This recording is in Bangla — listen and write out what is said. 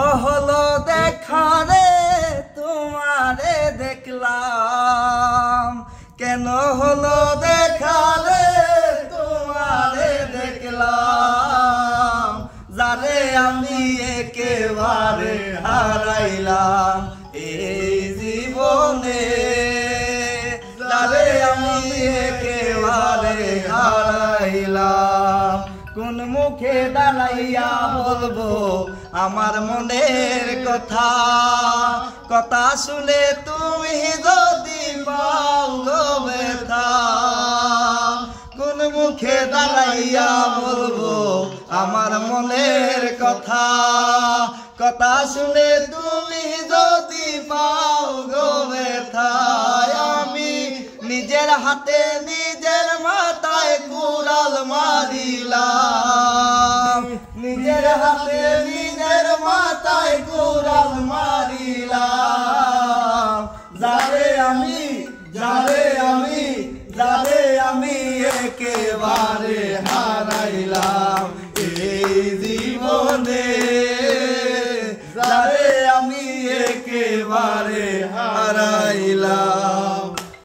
হলো দেখা রে তোমারে দেখলাম, কেন হলো দেখা রে তোমারে দেখলাম, যারে আমি একেবারে হারাইলাম এই জীবনে, যারে আমি একেবারে হারাইলাম। কোন মুখে দাঁড়াইয়া বলবো আমার মনের কথা, কথা শুনে তুমি যদি পাও গো ব্যথা। কোন মুখে দাঁড়াইয়া বলবো আমার মনের কথা, কথা শুনে তুমি যদি পাও গো ব্যথা। আমি নিজের হাতে নিজের মাথায় কুড়াল মারিলাম, নিজের হাতে নিজের মাথায় কুড়াল মারিলাম, যারে আমি একেবারে হারাইলাম এই জীবনে, যারে আমি একেবারে হারাই